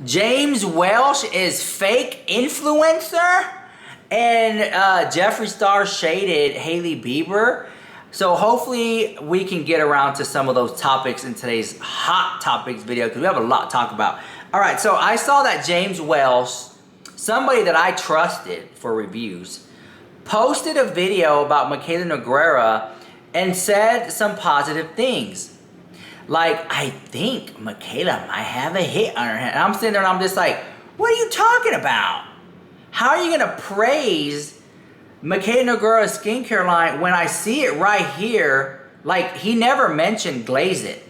James Welsh is fake influencer, and Jeffree Star shaded Hailey Bieber. So hopefully we can get around to some of those topics in today's hot topics video, because we have a lot to talk about. All right, so I saw that James Welsh, somebody that I trusted for reviews, posted a video about Michaela Nogueira and said some positive things. Like, I think Michaela might have a hit on her hand. And I'm sitting there and I'm just like, what are you talking about? How are you going to praise Michaela Nogueira's skincare line when I see it right here? Like, he never mentioned Glaze It.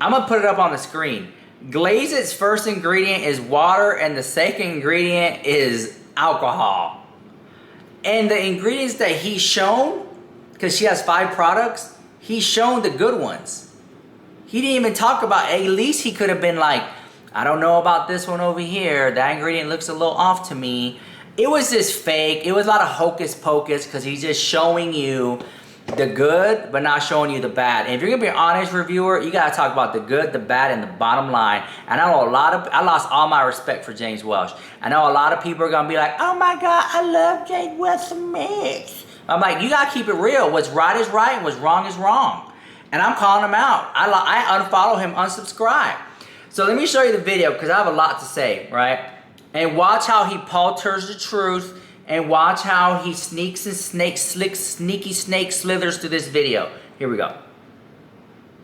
I'm going to put it up on the screen. Glaze It's first ingredient is water, and the second ingredient is alcohol. And the ingredients that he's shown, because she has 5 products, he's shown the good ones. He didn't even talk about, at least he could have been like, I don't know about this one over here. That ingredient looks a little off to me. It was just fake. It was a lot of hocus pocus, because he's just showing you the good, but not showing you the bad. And if you're going to be an honest reviewer, you got to talk about the good, the bad, and the bottom line. And I know I lost all my respect for James Welsh. I know a lot of people are going to be like, oh my God, I love James Welsh mix. I'm like, you got to keep it real. What's right is right, and what's wrong is wrong. And I'm calling him out. I unfollow him, unsubscribe. So let me show you the video, because I have a lot to say, right? And watch how he palters the truth, and watch how he sneaky snake slithers through this video. Here we go.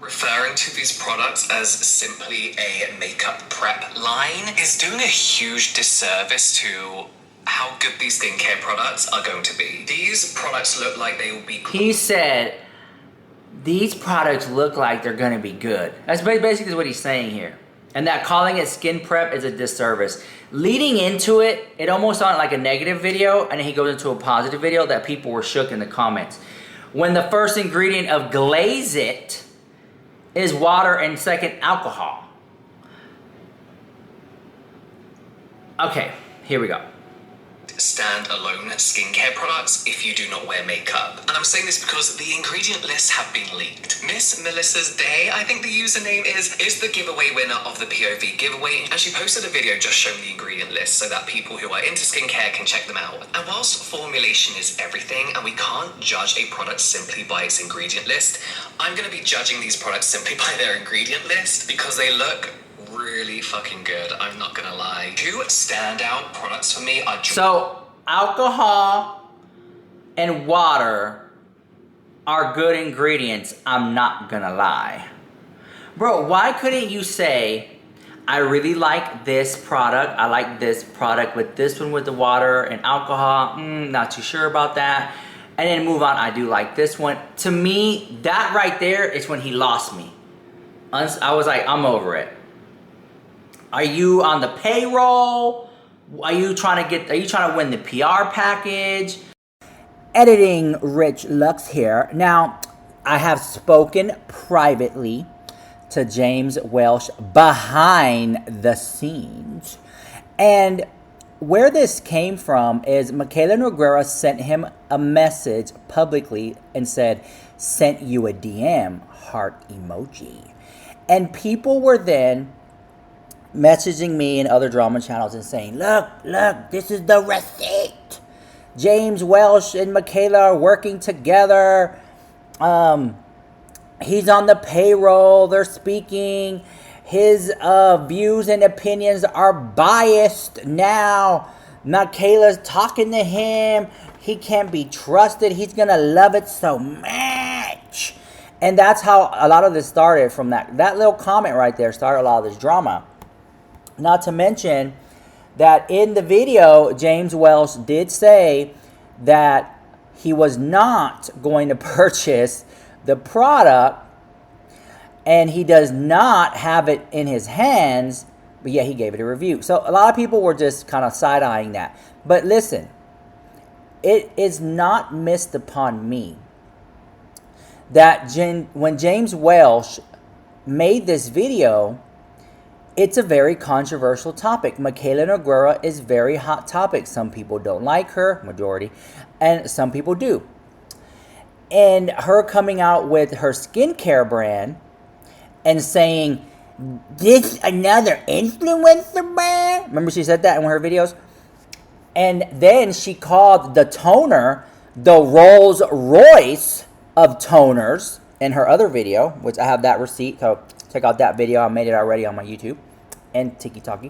Referring to these products as simply a makeup prep line is doing a huge disservice to how good these skincare products are going to be. These products look like they will be... He said, these products look like they're going to be good. That's basically what he's saying here. And that calling it skin prep is a disservice. Leading into it, it almost sounded like a negative video, and then he goes into a positive video that people were shook in the comments. When the first ingredient of Glaze It is water and second alcohol. Okay, here we go. Stand-alone skincare products if you do not wear makeup. And I'm saying this because the ingredient lists have been leaked. Miss Melissa's Day, I think the username is the giveaway winner of the POV giveaway, and she posted a video just showing the ingredient list so that people who are into skincare can check them out. And whilst formulation is everything and we can't judge a product simply by its ingredient list, I'm going to be judging these products simply by their ingredient list because they look really fucking good, I'm not gonna lie. 2 standout products for me are... So, alcohol and water are good ingredients, I'm not gonna lie. Bro, why couldn't you say, I really like this product, I like this product with this one with the water and alcohol, not too sure about that, and then move on, I do like this one. To me, that right there is when he lost me. I was like, I'm over it. Are you on the payroll? Are you trying to win the PR package? Editing Rich Lux here. Now, I have spoken privately to James Welsh behind the scenes. And where this came from is Michaela Nogueira sent him a message publicly and said, sent you a DM, heart emoji. And people were then messaging me and other drama channels and saying, look, this is the receipt. James Welsh and Michaela are working together. He's on the payroll. They're speaking. His views and opinions are biased now. Michaela's talking to him. He can't be trusted. He's going to love it so much. And that's how a lot of this started from that. That little comment right there started a lot of this drama. Not to mention that in the video, James Welsh did say that he was not going to purchase the product and he does not have it in his hands, but yet he gave it a review. So a lot of people were just kind of side-eyeing that. But listen, it is not missed upon me that when James Welsh made this video, it's a very controversial topic. Michaela Nogueira is very hot topic. Some people don't like her, majority, and some people do. And her coming out with her skincare brand and saying, this another influencer brand? Remember she said that in one of her videos? And then she called the toner the Rolls Royce of toners in her other video, which I have that receipt. So check out that video. I made it already on my YouTube and TikTok.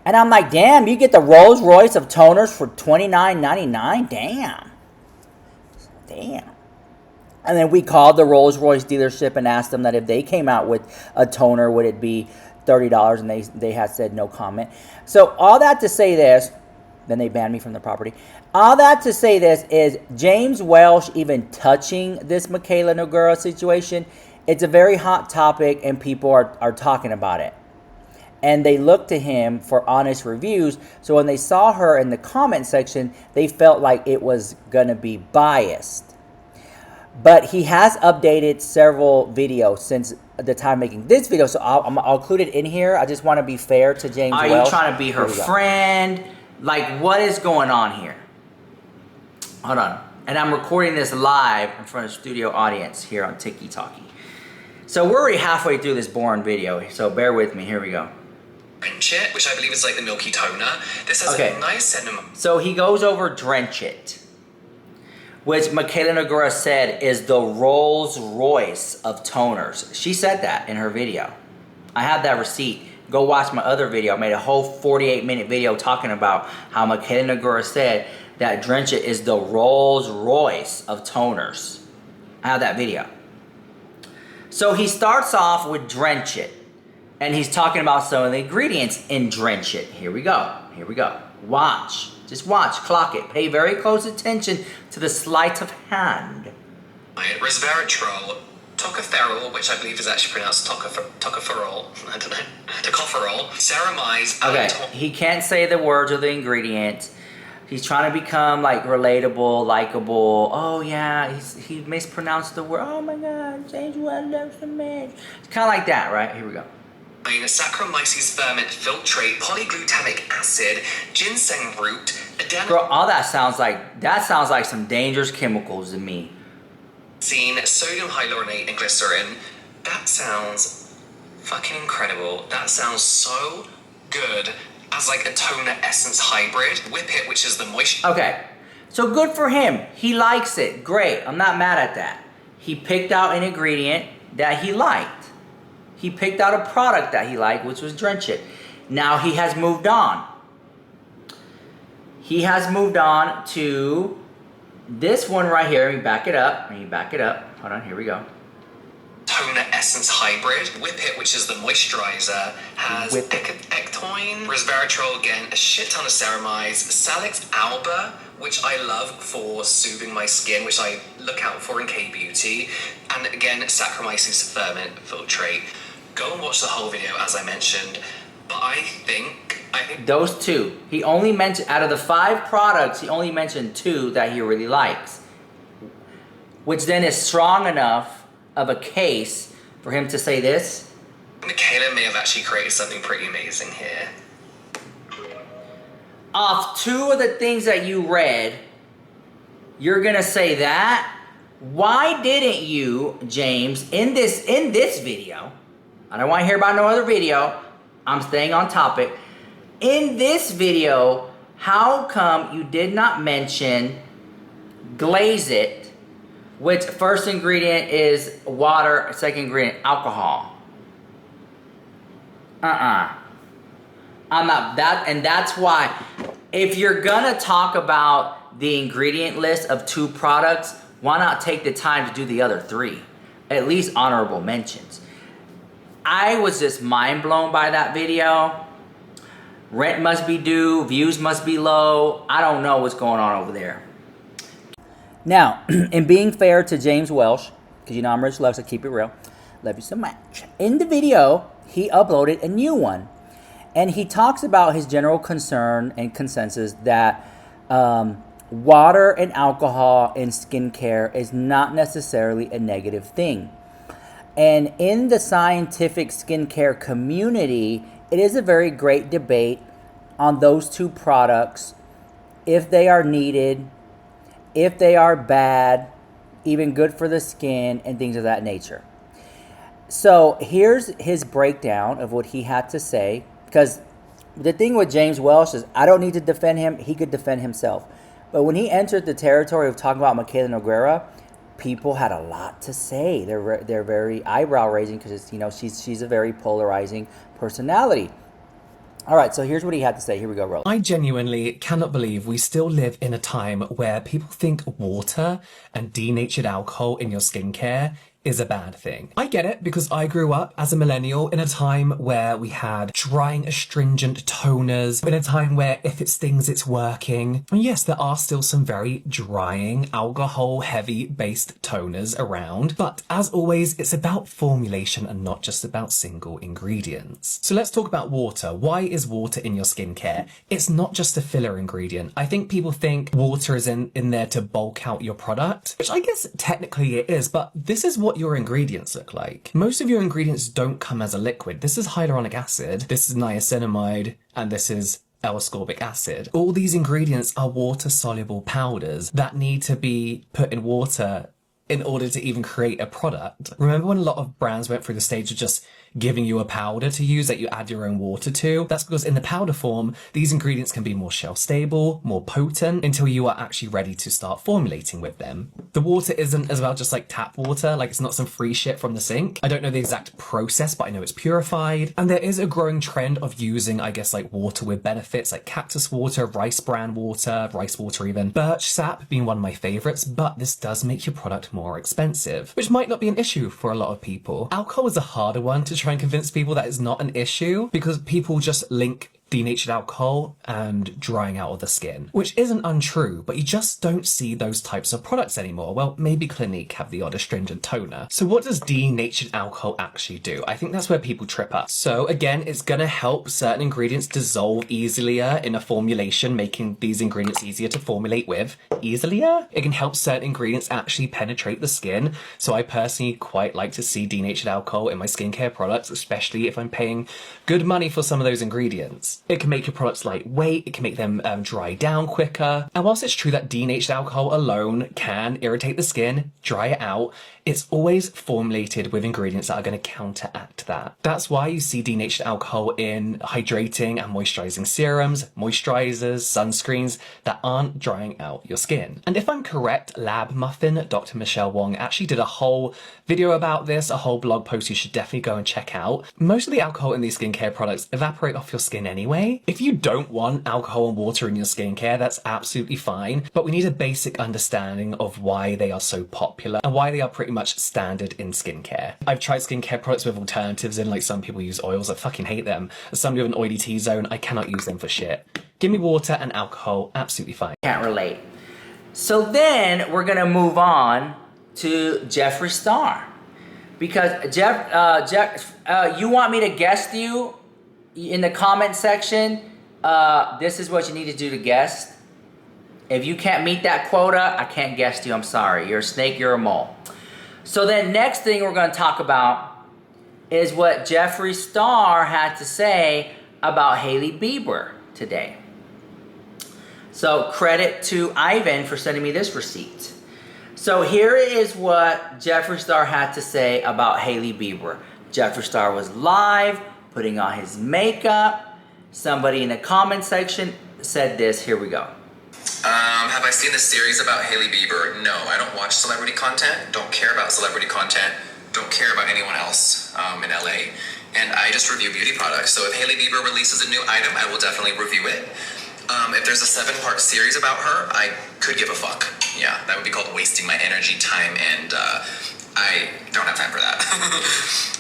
And I'm like, damn, you get the Rolls Royce of toners for $29.99? Damn. Damn. And then we called the Rolls Royce dealership and asked them that if they came out with a toner, would it be $30? And they had said no comment. So all that to say this, then they banned me from the property. All that to say this is James Welsh even touching this Michaela Nogura situation. It's a very hot topic and people are talking about it. And they look to him for honest reviews. So when they saw her in the comment section, they felt like it was going to be biased. But he has updated several videos since the time making this video. So I'll include it in here. I just want to be fair to James Welsh. Are you trying to be her friend? Like, what is going on here? Hold on. And I'm recording this live in front of studio audience here on TikTok. So we're already halfway through this boring video. So bear with me. Here we go. Drench It, which I believe is like the milky toner. This has a nice cinnamon. So he goes over Drench It, which Michaela Nogura said is the Rolls Royce of toners. She said that in her video. I have that receipt. Go watch my other video. I made a whole 48-minute video talking about how Michaela Nogura said that Drench It is the Rolls Royce of toners. I have that video. So he starts off with Drench It. And he's talking about some of the ingredients in Drench It. Here we go. Here we go. Watch. Just watch. Clock it. Pay very close attention to the sleight of hand. Resveratrol, tocopherol, which I believe is actually pronounced tocopherol. I don't know. Tocopherol. Ceramide. Okay. He can't say the words or the ingredients. He's trying to become like relatable, likable. Oh yeah, he mispronounced the word. Oh my God, James Welsh loves the man. It's kind of like that, right? Here we go. Saccharomyces ferment filtrate, polyglutamic acid, ginseng root, Bro, all that sounds like some dangerous chemicals to me. Sodium hyaluronate, and glycerin. That sounds fucking incredible. That sounds so good as like a toner essence hybrid. Whip It, which is the moisture. Okay, so good for him. He likes it. Great. I'm not mad at that. He picked out an ingredient that he liked. He picked out a product that he liked, which was Drench It. Now he has moved on. He has moved on to this one right here. Let me back it up. Hold on, here we go. Toner essence hybrid. Whip It, which is the moisturizer, has ectoine, resveratrol again, a shit ton of ceramides, Salix alba, which I love for soothing my skin, which I look out for in K-beauty, and again, Saccharomyces ferment filtrate. Go and watch the whole video, as I mentioned. But I think those two. He only mentioned, out of the 5 products, he only mentioned 2 that he really likes. Which then is strong enough of a case for him to say this. Michaela may have actually created something pretty amazing here. Off 2 of the things that you read, you're gonna say that? Why didn't you, James, in this video, I don't want to hear about no other video, I'm staying on topic. In this video, how come you did not mention Glaze It, which first ingredient is water, second ingredient alcohol? I'm not that, and that's why if you're gonna talk about the ingredient list of 2 products, why not take the time to do the other 3? At least honorable mentions. I was just mind blown by that video. Rent must be due, views must be low. I don't know what's going on over there. Now, in being fair to James Welsh, because you know I'm Rich Lux, I keep it real. Love you so much. In the video, he uploaded a new one. And he talks about his general concern and consensus that water and alcohol in skincare is not necessarily a negative thing. And in the scientific skincare community, it is a very great debate on those 2 products, if they are needed, if they are bad, even good for the skin, and things of that nature. So here's his breakdown of what he had to say. Because the thing with James Welsh is, I don't need to defend him. He could defend himself. But when he entered the territory of talking about Michaela Nogueira, people had a lot to say. They're very eyebrow raising because she's a very polarizing personality. All right, so here's what he had to say. Here we go, Rose. I genuinely cannot believe we still live in a time where people think water and denatured alcohol in your skincare is a bad thing. I get it because I grew up as a millennial in a time where we had drying astringent toners, in a time where if it stings, it's working. And yes, there are still some very drying, alcohol-heavy based toners around, but as always, it's about formulation and not just about single ingredients. So let's talk about water. Why is water in your skincare? It's not just a filler ingredient. I think people think water is in there to bulk out your product, which I guess technically it is, but this is what your ingredients look like. Most of your ingredients don't come as a liquid. This is hyaluronic acid, this is niacinamide, and this is L-ascorbic acid. All these ingredients are water-soluble powders that need to be put in water in order to even create a product. Remember when a lot of brands went through the stage of just giving you a powder to use that you add your own water to? That's because in the powder form, these ingredients can be more shelf stable, more potent, until you are actually ready to start formulating with them. The water isn't as well just like tap water, like it's not some free shit from the sink. I don't know the exact process, but I know it's purified. And there is a growing trend of using, I guess, like water with benefits like cactus water, rice bran water, rice water even. Birch sap being one of my favorites, but this does make your product more expensive, which might not be an issue for a lot of people. Alcohol is a harder one to try and convince people that it's not an issue because people just link denatured alcohol and drying out of the skin, which isn't untrue, but you just don't see those types of products anymore. Well, maybe Clinique have the odd astringent toner. So what does denatured alcohol actually do? I think that's where people trip up. So again, it's gonna help certain ingredients dissolve easier in a formulation, making these ingredients easier to formulate with. Easier? It can help certain ingredients actually penetrate the skin. So I personally quite like to see denatured alcohol in my skincare products, especially if I'm paying good money for some of those ingredients. It can make your products lightweight, it can make them dry down quicker. And whilst it's true that denatured alcohol alone can irritate the skin, dry it out, it's always formulated with ingredients that are going to counteract that. That's why you see denatured alcohol in hydrating and moisturizing serums, moisturizers, sunscreens that aren't drying out your skin. And if I'm correct, Lab Muffin, Dr. Michelle Wong, actually did a whole video about this, a whole blog post you should definitely go and check out. Most of the alcohol in these skincare products evaporate off your skin anyway. If you don't want alcohol and water in your skincare, that's absolutely fine, but we need a basic understanding of why they are so popular and why they are pretty much standard in skincare. I've tried skincare products with alternatives in, like some people use oils, I fucking hate them. As somebody with an oily T-zone, I cannot use them for shit. Give me water and alcohol, absolutely fine. Can't relate. So then we're gonna move on to Jeffree Star. Because you want me to guest you in the comment section? This is what you need to do to guest. If you can't meet that quota, I can't guest you, I'm sorry. You're a snake, you're a mole. So then next thing we're gonna talk about is what Jeffree Star had to say about Hailey Bieber today. So credit to Ivan for sending me this receipt. So here is what Jeffree Star had to say about Hailey Bieber. Jeffree Star was live, putting on his makeup. Somebody in the comment section said this, here we go. Have I seen the series about Hailey Bieber? No, I don't watch celebrity content, don't care about celebrity content, don't care about anyone else in LA, and I just review beauty products. So if Hailey Bieber releases a new item, I will definitely review it. If there's a 7-part series about her, I could give a fuck. Yeah, that would be called wasting my energy, time, and I don't have time for that.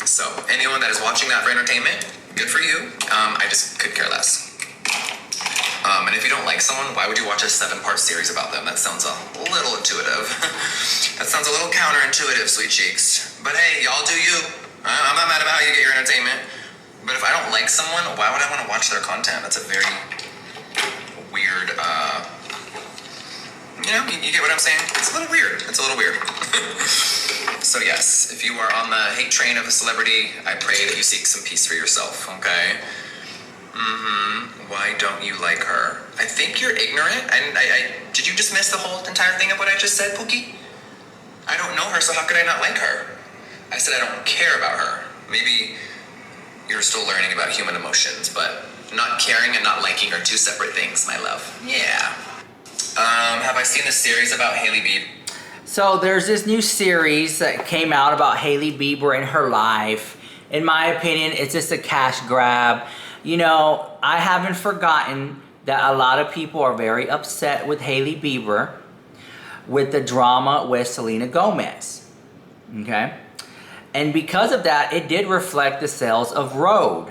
So anyone that is watching that for entertainment, good for you. I just could care less. And if you don't like someone, why would you watch a 7-part series about them? That sounds a little intuitive. That sounds a little counterintuitive, sweet cheeks. But hey, y'all do you. I'm not mad about how you get your entertainment. But if I don't like someone, why would I want to watch their content? That's a very weird, you get what I'm saying? It's a little weird. It's a little weird. So yes, if you are on the hate train of a celebrity, I pray that you seek some peace for yourself, okay? Why don't you like her? I think you're ignorant. Did you just miss the whole entire thing of what I just said, Pookie? I don't know her, so how could I not like her? I said I don't care about her. Maybe you're still learning about human emotions, but not caring and not liking are two separate things, my love. Yeah. Have I seen the series about Hailey Bieber? So there's this new series that came out about Hailey Bieber and her life. In my opinion, it's just a cash grab. You know, I haven't forgotten that a lot of people are very upset with Hailey Bieber with the drama with Selena Gomez. Okay? And because of that, it did reflect the sales of Road.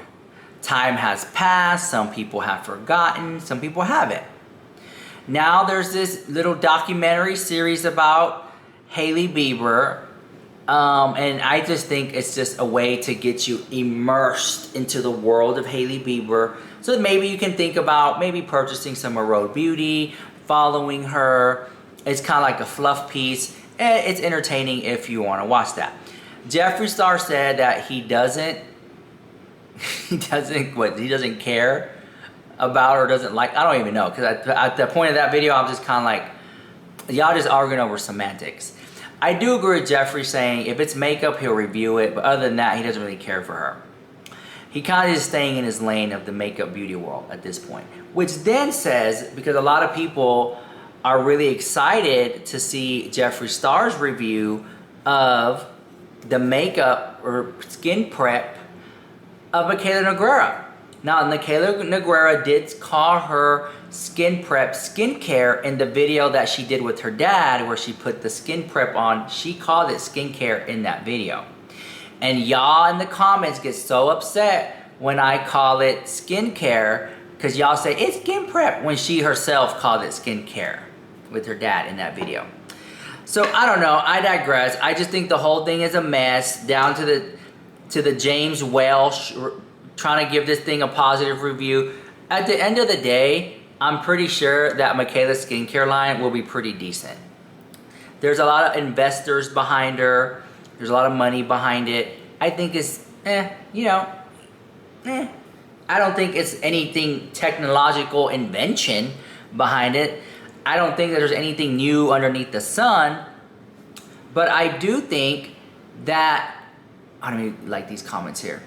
Time has passed, some people have forgotten, some people haven't. Now there's this little documentary series about Hailey Bieber, and I just think it's just a way to get you immersed into the world of Hailey Bieber, so that maybe you can think about maybe purchasing some of Road Beauty, following her. It's kind of like a fluff piece, and it's entertaining if you want to watch that. Jeffree Star said that he doesn't care about or doesn't like. I don't even know, because at the point of that video, I'm just kind of like, y'all just arguing over semantics. I do agree with Jeffree saying if it's makeup, he'll review it, but other than that, he doesn't really care for her. He kind of is staying in his lane of the makeup beauty world at this point, which then says, because a lot of people are really excited to see Jeffree Star's review of the makeup or skin prep of Michaela Nogueira. Now, Michaela Nogueira did call her skin prep skincare in the video that she did with her dad, where she put the skin prep on. She called it skincare in that video. And y'all in the comments get so upset when I call it skincare, because y'all say it's skin prep, when she herself called it skincare with her dad in that video. So I don't know, I digress. I just think the whole thing is a mess, down to the James Welsh trying to give this thing a positive review. At the end of the day, I'm pretty sure that Michaela's skincare line will be pretty decent. There's a lot of investors behind her. There's a lot of money behind it. I think it's, I don't think it's anything technological invention behind it. I don't think that there's anything new underneath the sun. But I do think that, I don't even like these comments here.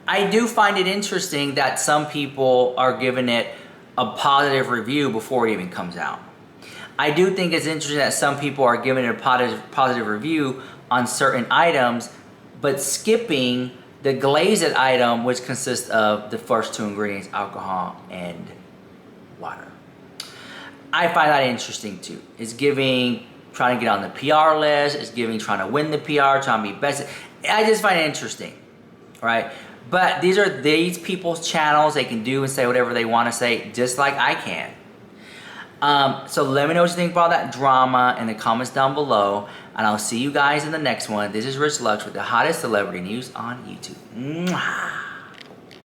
I do find it interesting that some people are giving it a positive review before it even comes out. I do think it's interesting that some people are giving it a positive review on certain items, but skipping the glazed item, which consists of the first two ingredients, alcohol and water. I find that interesting too. It's giving trying to get on the PR list. It's giving trying to win the PR, trying to be best. I just find it interesting, right? But these are these people's channels. They can do and say whatever they want to say, just like I can. So let me know what you think about that drama in the comments down below. And I'll see you guys in the next one. This is Rich Lux with the hottest celebrity news on YouTube. Mwah.